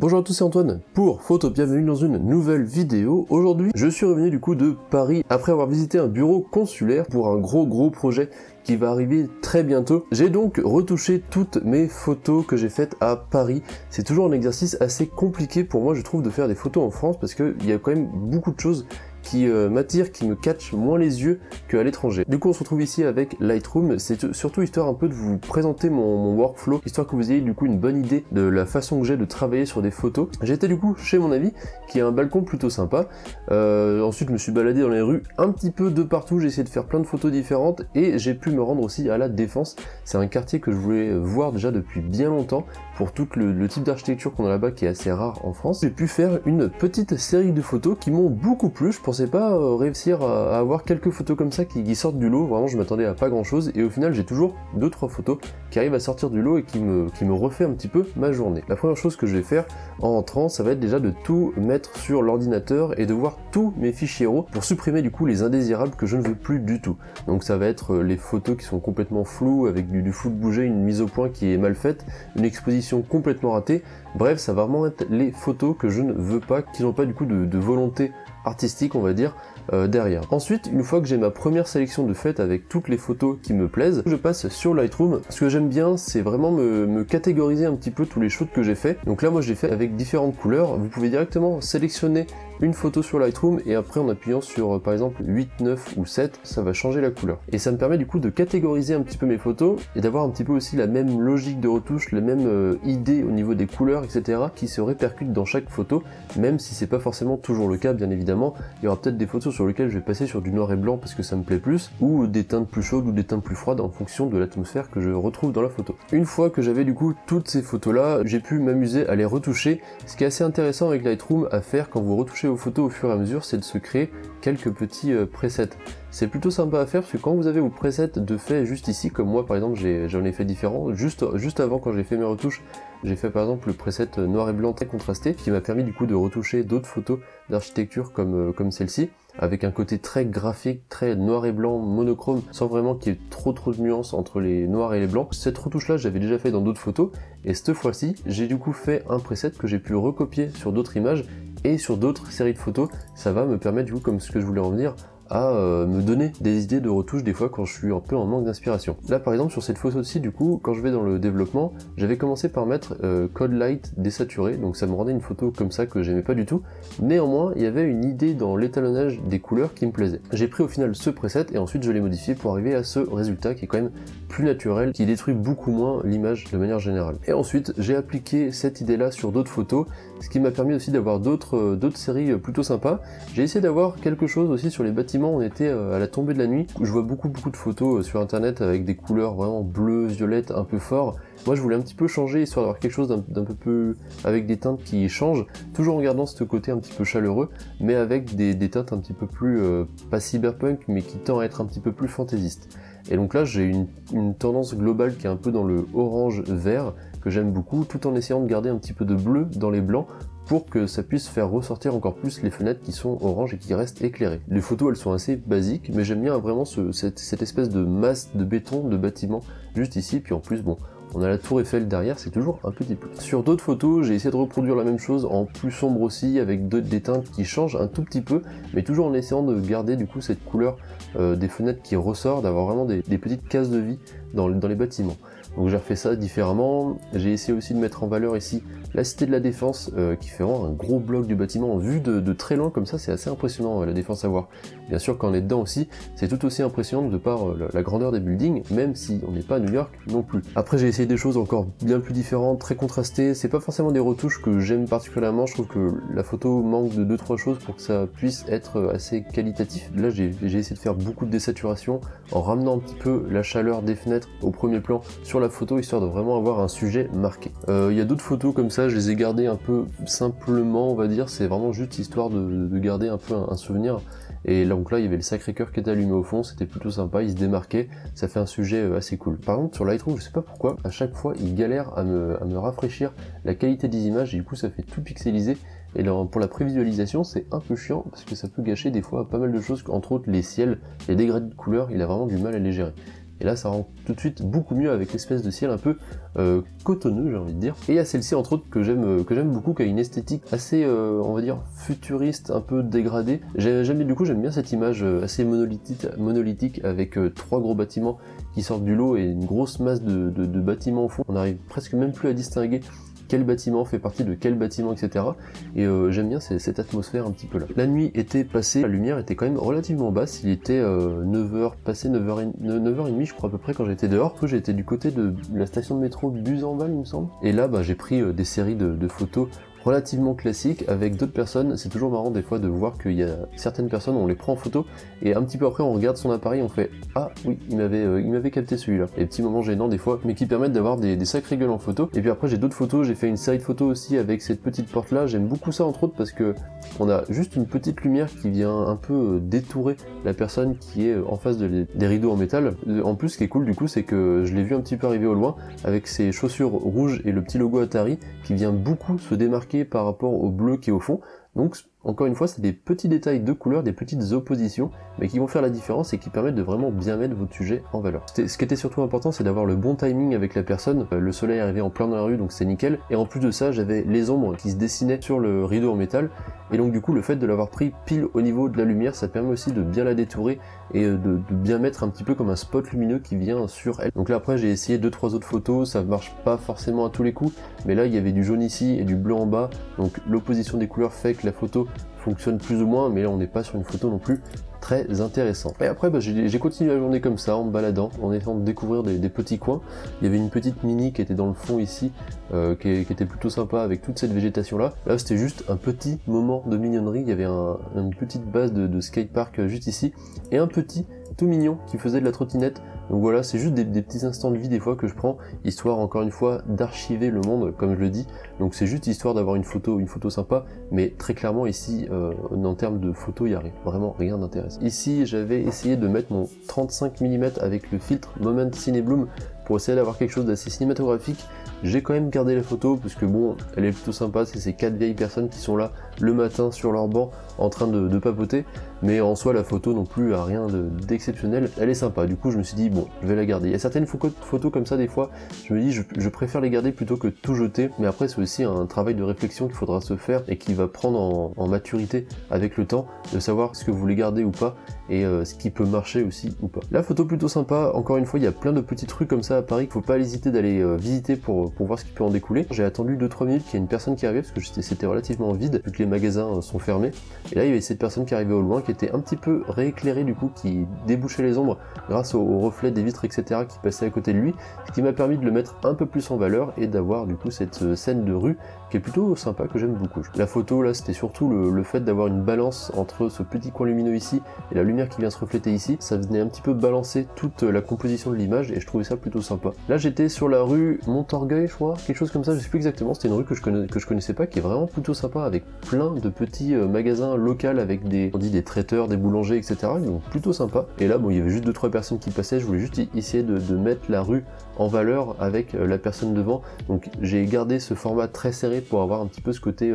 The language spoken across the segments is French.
Bonjour à tous, c'est Antoine pour Photo, bienvenue dans une nouvelle vidéo. Aujourd'hui, je suis revenu du coup de Paris après avoir visité un bureau consulaire pour un gros projet qui va arriver très bientôt. J'ai donc retouché toutes mes photos que j'ai faites à Paris. C'est toujours un exercice assez compliqué pour moi, je trouve, de faire des photos en France parce qu'il y a quand même beaucoup de choses qui m'attirent, qui me catchent moins les yeux qu'à l'étranger. Du coup on se retrouve ici avec Lightroom, c'est surtout histoire un peu de vous présenter mon workflow, histoire que vous ayez du coup une bonne idée de la façon que j'ai de travailler sur des photos. J'étais du coup chez mon ami, qui a un balcon plutôt sympa, ensuite je me suis baladé dans les rues un petit peu de partout, j'ai essayé de faire plein de photos différentes, et j'ai pu me rendre aussi à la Défense. C'est un quartier que je voulais voir déjà depuis bien longtemps, pour tout le type d'architecture qu'on a là-bas qui est assez rare en France. J'ai pu faire une petite série de photos qui m'ont beaucoup plu, je pensais pas réussir à avoir quelques photos comme ça qui sortent du lot, vraiment je m'attendais à pas grand chose, et au final j'ai toujours 2-3 photos qui arrivent à sortir du lot et qui me refait un petit peu ma journée. La première chose que je vais faire en rentrant, ça va être déjà de tout mettre sur l'ordinateur et de voir tous mes fichiers RAW pour supprimer du coup les indésirables que je ne veux plus du tout. Donc ça va être les photos qui sont complètement floues, avec du flou de bouger, une mise au point qui est mal faite, une exposition complètement ratée. Bref, ça va vraiment être les photos que je ne veux pas, qui n'ont pas du coup de volonté artistique, on va dire, derrière. Ensuite, une fois que j'ai ma première sélection de faite avec toutes les photos qui me plaisent, je passe sur Lightroom. Ce que j'aime bien, c'est vraiment me catégoriser un petit peu tous les shoots que j'ai fait. Donc là, moi, je l'ai fait avec différentes couleurs. Vous pouvez directement sélectionner une photo sur Lightroom et après en appuyant sur par exemple 8, 9 ou 7, ça va changer la couleur. Et ça me permet du coup de catégoriser un petit peu mes photos et d'avoir un petit peu aussi la même logique de retouche, la même idée au niveau des couleurs, etc. qui se répercute dans chaque photo, même si c'est pas forcément toujours le cas, bien évidemment. Il y aura peut-être des photos sur lesquelles je vais passer sur du noir et blanc parce que ça me plaît plus, ou des teintes plus chaudes ou des teintes plus froides en fonction de l'atmosphère que je retrouve dans la photo. Une fois que j'avais du coup toutes ces photos là, j'ai pu m'amuser à les retoucher. Ce qui est assez intéressant avec Lightroom à faire quand vous retouchez vos photos au fur et à mesure, c'est de se créer quelques petits presets. C'est plutôt sympa à faire parce que quand vous avez vos presets de fait juste ici, comme moi par exemple j'en ai fait différents, juste avant quand j'ai fait mes retouches, j'ai fait par exemple le preset noir et blanc très contrasté qui m'a permis du coup de retoucher d'autres photos d'architecture comme celle-ci, avec un côté très graphique, très noir et blanc, monochrome, sans vraiment qu'il y ait trop de nuances entre les noirs et les blancs. Cette retouche là j'avais déjà fait dans d'autres photos, et cette fois-ci j'ai du coup fait un preset que j'ai pu recopier sur d'autres images et sur d'autres séries de photos. Ça va me permettre du coup, comme ce que je voulais en venir, à me donner des idées de retouche des fois quand je suis un peu en manque d'inspiration. Là par exemple sur cette photo-ci du coup, quand je vais dans le développement, j'avais commencé par mettre Code Light désaturé, donc ça me rendait une photo comme ça que j'aimais pas du tout. Néanmoins, il y avait une idée dans l'étalonnage des couleurs qui me plaisait. J'ai pris au final ce preset et ensuite je l'ai modifié pour arriver à ce résultat qui est quand même plus naturel, qui détruit beaucoup moins l'image de manière générale. Et ensuite j'ai appliqué cette idée-là sur d'autres photos, ce qui m'a permis aussi d'avoir d'autres séries plutôt sympas. J'ai essayé d'avoir quelque chose aussi sur les bâtiments. On était à la tombée de la nuit, je vois beaucoup de photos sur internet avec des couleurs vraiment bleues, violettes, un peu fort. Moi je voulais un petit peu changer, histoire d'avoir quelque chose d'un peu plus, avec des teintes qui changent, toujours en gardant ce côté un petit peu chaleureux, mais avec des teintes un petit peu plus, pas cyberpunk, mais qui tend à être un petit peu plus fantaisiste. Et donc là j'ai une tendance globale qui est un peu dans le orange-vert, que j'aime beaucoup, tout en essayant de garder un petit peu de bleu dans les blancs, pour que ça puisse faire ressortir encore plus les fenêtres qui sont orange et qui restent éclairées. Les photos elles sont assez basiques, mais j'aime bien vraiment cette espèce de masse de béton de bâtiment juste ici, puis en plus bon, on a la tour Eiffel derrière, c'est toujours un petit plus. Sur d'autres photos, j'ai essayé de reproduire la même chose en plus sombre aussi, avec des teintes qui changent un tout petit peu, mais toujours en essayant de garder du coup cette couleur des fenêtres qui ressort, d'avoir vraiment des petites cases de vie dans les bâtiments. Donc j'ai refait ça différemment. J'ai essayé aussi de mettre en valeur ici la cité de la Défense, qui fait vraiment un gros bloc du bâtiment vu de très loin comme ça, c'est assez impressionnant la Défense à voir. Bien sûr quand on est dedans aussi, c'est tout aussi impressionnant de par la grandeur des buildings, même si on n'est pas à New York non plus. Après j'ai essayé des choses encore bien plus différentes, très contrastées, c'est pas forcément des retouches que j'aime particulièrement, je trouve que la photo manque de 2-3 choses pour que ça puisse être assez qualitatif. Là j'ai essayé de faire beaucoup de désaturation, en ramenant un petit peu la chaleur des fenêtres au premier plan sur la photo, histoire de vraiment avoir un sujet marqué. Il y a d'autres photos comme ça, je les ai gardées un peu simplement, on va dire, c'est vraiment juste histoire de garder un peu un souvenir. Et donc là il y avait le Sacré-Cœur qui était allumé au fond, c'était plutôt sympa, il se démarquait, ça fait un sujet assez cool. Par contre sur Lightroom, je sais pas pourquoi, à chaque fois il galère à me rafraîchir la qualité des images, et du coup ça fait tout pixelisé. Et là, pour la prévisualisation, c'est un peu chiant parce que ça peut gâcher des fois pas mal de choses, entre autres les ciels, les degrés de couleur, il a vraiment du mal à les gérer. et là ça rend tout de suite beaucoup mieux avec l'espèce de ciel un peu cotonneux, j'ai envie de dire. Et il y a celle-ci entre autres que j'aime beaucoup, qui a une esthétique assez on va dire futuriste, un peu dégradée. J'aime bien cette image assez monolithique avec trois gros bâtiments qui sortent du lot et une grosse masse de bâtiments au fond. On arrive presque même plus à distinguer quel bâtiment fait partie de quel bâtiment, etc. Et j'aime bien cette atmosphère un petit peu là. La nuit était passée, la lumière était quand même relativement basse, il était 9h, passé 9h30 je crois à peu près quand j'étais dehors. J'ai été du côté de la station de métro Buzenval il me semble. Et là j'ai pris des séries de photos relativement classique avec d'autres personnes. C'est toujours marrant des fois de voir qu'il y a certaines personnes, on les prend en photo et un petit peu après on regarde son appareil, on fait ah oui il m'avait capté celui-là. Et petits moments gênants des fois, mais qui permettent d'avoir des sacrées gueules en photo. Et puis après j'ai d'autres photos, j'ai fait une série de photos aussi avec cette petite porte là. J'aime beaucoup ça entre autres parce que on a juste une petite lumière qui vient un peu détourer la personne qui est en face des rideaux en métal. En plus ce qui est cool du coup c'est que je l'ai vu un petit peu arriver au loin avec ses chaussures rouges et le petit logo Atari qui vient beaucoup se démarquer par rapport au bleu qui est au fond. Donc encore une fois c'est des petits détails de couleurs, des petites oppositions, mais qui vont faire la différence et qui permettent de vraiment bien mettre votre sujet en valeur. Ce qui était surtout important, c'est d'avoir le bon timing avec la personne. Le soleil arrivait en plein dans la rue, donc c'est nickel. Et en plus de ça, j'avais les ombres qui se dessinaient sur le rideau en métal. Et donc du coup, le fait de l'avoir pris pile au niveau de la lumière, ça permet aussi de bien la détourer et de bien mettre un petit peu comme un spot lumineux qui vient sur elle. Donc là après, j'ai essayé 2-3 autres photos, ça marche pas forcément à tous les coups, mais là il y avait du jaune ici et du bleu en bas. Donc l'opposition des couleurs fait que la photo fonctionne plus ou moins, mais là on n'est pas sur une photo non plus très intéressant. Et après j'ai continué la journée comme ça en me baladant, en essayant de découvrir des petits coins. Il y avait une petite mini qui était dans le fond ici, qui était plutôt sympa avec toute cette végétation là. Là c'était juste un petit moment de mignonnerie, il y avait une petite base de skatepark juste ici, et un petit tout mignon qui faisait de la trottinette. Donc voilà, c'est juste des petits instants de vie des fois que je prends, histoire encore une fois d'archiver le monde, comme je le dis. Donc c'est juste histoire d'avoir une photo sympa, mais très clairement ici, en termes de photo, il n'y a vraiment rien d'intéressant. Ici, j'avais essayé de mettre mon 35 mm avec le filtre Moment Cinebloom pour essayer d'avoir quelque chose d'assez cinématographique. J'ai quand même gardé la photo parce que bon, elle est plutôt sympa, c'est ces 4 vieilles personnes qui sont là le matin sur leur banc en train de papoter, mais en soi la photo non plus a rien d'exceptionnel, elle est sympa. Du coup je me suis dit bon, je vais la garder. Il y a certaines photos comme ça des fois, je me dis je préfère les garder plutôt que tout jeter, mais après c'est aussi un travail de réflexion qu'il faudra se faire et qui va prendre en maturité avec le temps, de savoir ce que vous voulez garder ou pas, et ce qui peut marcher aussi ou pas. La photo plutôt sympa, encore une fois il y a plein de petits trucs comme ça à Paris qu'il faut pas hésiter d'aller visiter pour voir ce qui peut en découler. J'ai attendu 2-3 minutes qu'il y ait une personne qui arrivait parce que c'était relativement vide vu que les magasins sont fermés, et là il y avait cette personne qui arrivait au loin qui était un petit peu rééclairée du coup, qui débouchait les ombres grâce au reflet des vitres etc qui passaient à côté de lui, ce qui m'a permis de le mettre un peu plus en valeur et d'avoir du coup cette scène de rue qui est plutôt sympa, que j'aime beaucoup. La photo là c'était surtout le fait d'avoir une balance entre ce petit coin lumineux ici et la lumière qui vient se refléter ici, ça venait un petit peu balancer toute la composition de l'image et je trouvais ça plutôt sympa. Là j'étais sur la rue Montorgueil je crois, quelque chose comme ça, je sais plus exactement, c'était une rue que je connaissais pas, qui est vraiment plutôt sympa avec plein de petits magasins locaux avec des traiteurs, des boulangers etc, donc plutôt sympa. Et là bon il y avait juste 2-3 personnes qui passaient, je voulais juste essayer de mettre la rue en valeur avec la personne devant, donc j'ai gardé ce format très serré pour avoir un petit peu ce côté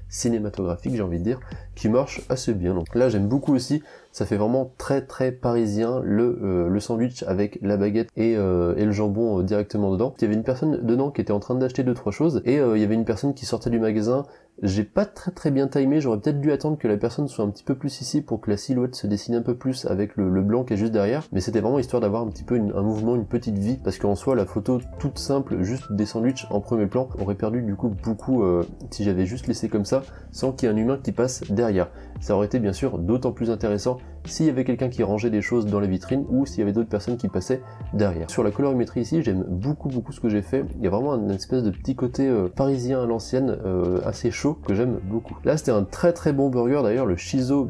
cinématographique j'ai envie de dire, qui marche assez bien. Donc là j'aime beaucoup aussi, ça fait vraiment très très parisien le sandwich avec la baguette et le jambon directement dedans. Il y avait une personne dedans qui était en train d'acheter 2-3 choses et il y avait une personne qui sortait du magasin. J'ai pas très bien timé, j'aurais peut-être dû attendre que la personne soit un petit peu plus ici pour que la silhouette se dessine un peu plus avec le blanc qui est juste derrière, mais c'était vraiment histoire d'avoir un petit peu un mouvement, une petite vie, parce qu'en soi la photo toute simple, juste des sandwichs en premier plan, aurait perdu du coup beaucoup si j'avais juste laissé comme ça, sans qu'il y ait un humain qui passe derrière. Ça aurait été bien sûr d'autant plus intéressant s'il y avait quelqu'un qui rangeait des choses dans les vitrines ou s'il y avait d'autres personnes qui passaient derrière. Sur la colorimétrie ici, j'aime beaucoup ce que j'ai fait. Il y a vraiment une espèce de petit côté parisien à l'ancienne, assez chaud, que j'aime beaucoup. Là c'était un très bon burger d'ailleurs, le Shiso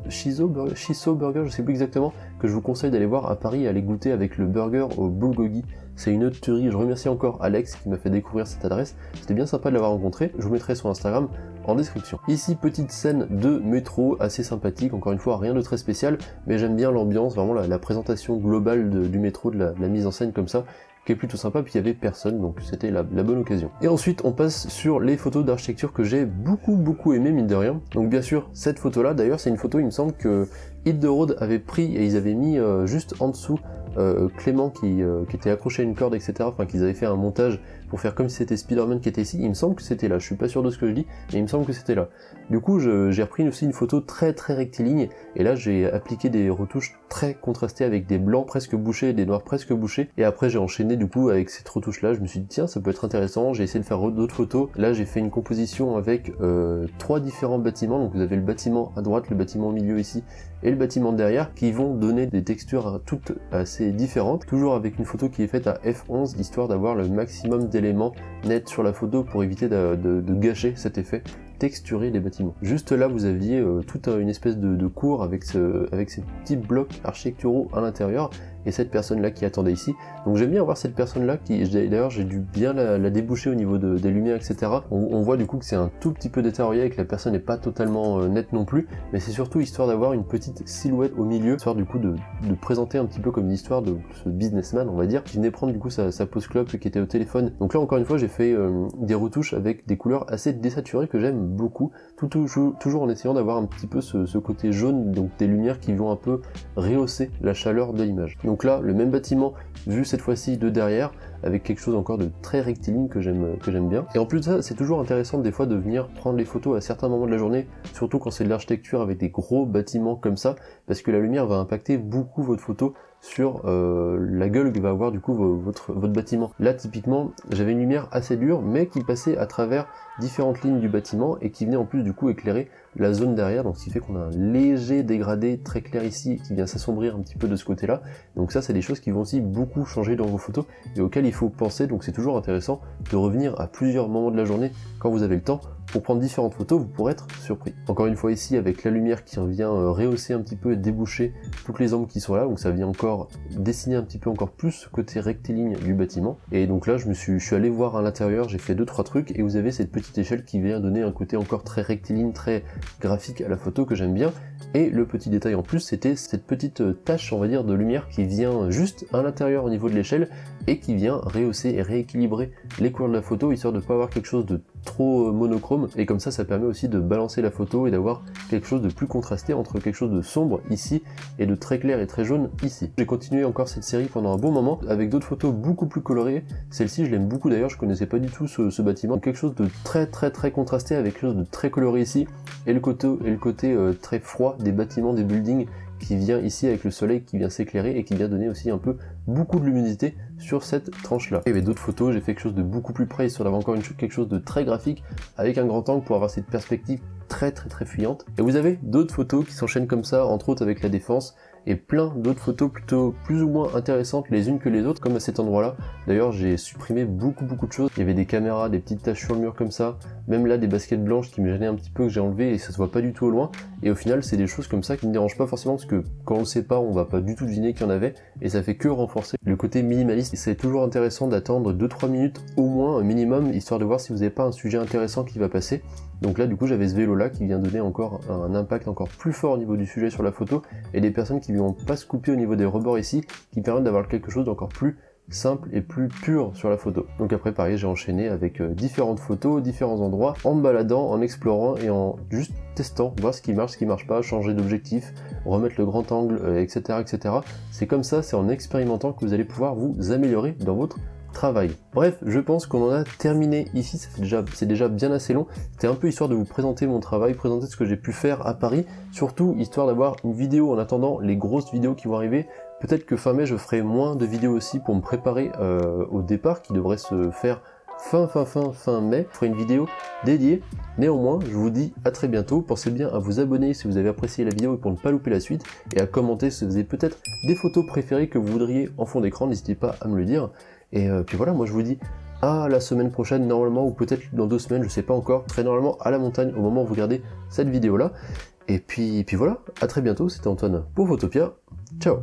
Burger, je sais plus exactement, que je vous conseille d'aller voir à Paris, aller goûter avec le burger au bulgogi. C'est une autre tuerie, je remercie encore Alex qui m'a fait découvrir cette adresse, c'était bien sympa de l'avoir rencontré, je vous mettrai son Instagram en description. Ici petite scène de métro assez sympathique, encore une fois rien de très spécial, mais j'aime bien l'ambiance, vraiment la présentation globale du métro, de la mise en scène comme ça, qui est plutôt sympa, puis il y avait personne, donc c'était la bonne occasion. Et ensuite on passe sur les photos d'architecture que j'ai beaucoup aimé mine de rien. Donc bien sûr cette photo là, d'ailleurs c'est une photo il me semble Hit the Road avait pris et ils avaient mis juste en dessous Clément qui était accroché à une corde, etc. Enfin, qu'ils avaient fait un montage pour faire comme si c'était Spider-Man qui était ici. Il me semble que c'était là, je suis pas sûr de ce que je dis, mais il me semble que c'était là. Du coup, j'ai repris aussi une photo très rectiligne, et là j'ai appliqué des retouches très contrastées avec des blancs presque bouchés et des noirs presque bouchés, et après j'ai enchaîné du coup avec cette retouche là. Je me suis dit tiens, ça peut être intéressant, j'ai essayé de faire d'autres photos. Là j'ai fait une composition avec 3 différents bâtiments, donc vous avez le bâtiment à droite, le bâtiment au milieu ici, et le bâtiment derrière, qui vont donner des textures toutes assez différentes, toujours avec une photo qui est faite à f11, histoire d'avoir le maximum d'éléments nets sur la photo pour éviter de gâcher cet effet texturé des bâtiments. Juste là vous aviez toute une espèce de cour avec ces petits blocs architecturaux à l'intérieur, et cette personne là qui attendait ici. Donc j'aime bien avoir cette personne là qui, d'ailleurs j'ai dû bien la déboucher au niveau des lumières, etc. On voit du coup que c'est un tout petit peu détérioré et que la personne n'est pas totalement nette non plus, mais c'est surtout histoire d'avoir une petite silhouette au milieu, histoire du coup de présenter un petit peu comme une histoire de ce businessman, on va dire, qui venait prendre du coup sa pause clope, qui était au téléphone. Donc là encore une fois j'ai fait des retouches avec des couleurs assez désaturées que j'aime beaucoup, toujours en essayant d'avoir un petit peu ce côté jaune, donc des lumières qui vont un peu rehausser la chaleur de l'image. Donc là, le même bâtiment, vu cette fois-ci de derrière, avec quelque chose encore de très rectiligne que j'aime bien. Et en plus de ça, c'est toujours intéressant des fois de venir prendre les photos à certains moments de la journée, surtout quand c'est de l'architecture avec des gros bâtiments comme ça, parce que la lumière va impacter beaucoup votre photo sur la gueule que va avoir du coup votre bâtiment. Là typiquement j'avais une lumière assez dure mais qui passait à travers différentes lignes du bâtiment et qui venait en plus du coup éclairer la zone derrière, donc ce qui fait qu'on a un léger dégradé très clair ici qui vient s'assombrir un petit peu de ce côté là. Donc ça c'est des choses qui vont aussi beaucoup changer dans vos photos et auxquelles il faut penser, donc c'est toujours intéressant de revenir à plusieurs moments de la journée quand vous avez le temps pour prendre différentes photos, vous pourrez être surpris. Encore une fois ici avec la lumière qui vient rehausser un petit peu et déboucher toutes les ombres qui sont là, donc ça vient encore dessiner un petit peu encore plus ce côté rectiligne du bâtiment. Et donc là je suis allé voir à l'intérieur, j'ai fait 2-3 trucs et vous avez cette petite échelle qui vient donner un côté encore très rectiligne, très graphique à la photo que j'aime bien. Et le petit détail en plus, c'était cette petite tache, on va dire, de lumière qui vient juste à l'intérieur au niveau de l'échelle et qui vient rehausser et rééquilibrer les couleurs de la photo, histoire de ne pas avoir quelque chose de trop monochrome, et comme ça permet aussi de balancer la photo et d'avoir quelque chose de plus contrasté entre quelque chose de sombre ici et de très clair et très jaune ici. J'ai continué encore cette série pendant un bon moment avec d'autres photos beaucoup plus colorées. Celle-ci je l'aime beaucoup d'ailleurs, je connaissais pas du tout ce bâtiment. Quelque chose de très contrasté avec quelque chose de très coloré ici, et le côté très froid des bâtiments, des buildings, qui vient ici avec le soleil qui vient s'éclairer et qui vient donner aussi un peu beaucoup de luminosité sur cette tranche là. Il y avait d'autres photos, j'ai fait quelque chose de beaucoup plus près, histoire d'avoir encore quelque chose de très graphique avec un grand angle pour avoir cette perspective très fuyante. Et vous avez d'autres photos qui s'enchaînent comme ça, entre autres avec la défense, et plein d'autres photos plutôt plus ou moins intéressantes les unes que les autres, comme à cet endroit là. D'ailleurs j'ai supprimé beaucoup de choses, il y avait des caméras, des petites taches sur le mur comme ça, même là des baskets blanches qui me gênaient un petit peu, que j'ai enlevé et ça se voit pas du tout au loin, et au final c'est des choses comme ça qui ne dérangent pas forcément, parce que quand on le sait pas on va pas du tout deviner qu'il y en avait, et ça fait que renforcer le côté minimaliste. C'est toujours intéressant d'attendre 2-3 minutes au moins, un minimum, histoire de voir si vous n'avez pas un sujet intéressant qui va passer. Donc là du coup j'avais ce vélo là qui vient donner encore un impact encore plus fort au niveau du sujet sur la photo, et des personnes qui ne vont pas se couper au niveau des rebords ici, qui permettent d'avoir quelque chose d'encore plus simple et plus pur sur la photo. Donc après pareil j'ai enchaîné avec différentes photos, différents endroits, en me baladant, en explorant et en juste testant, voir ce qui marche pas, changer d'objectif, remettre le grand angle, etc. C'est comme ça, c'est en expérimentant que vous allez pouvoir vous améliorer dans votre travail. Bref, je pense qu'on en a terminé ici, c'est déjà bien assez long. C'était un peu histoire de vous présenter mon travail, présenter ce que j'ai pu faire à Paris, surtout histoire d'avoir une vidéo en attendant les grosses vidéos qui vont arriver. Peut-être que fin mai je ferai moins de vidéos aussi pour me préparer au départ qui devrait se faire fin mai. Je ferai une vidéo dédiée. Néanmoins, je vous dis à très bientôt. Pensez bien à vous abonner si vous avez apprécié la vidéo pour ne pas louper la suite, et à commenter si vous avez peut-être des photos préférées que vous voudriez en fond d'écran, n'hésitez pas à me le dire. Et puis voilà, moi je vous dis à la semaine prochaine normalement, ou peut-être dans 2 semaines, je sais pas encore, très normalement à la montagne au moment où vous regardez cette vidéo là. Et puis voilà, à très bientôt, c'était Antoine pour Photopia, ciao.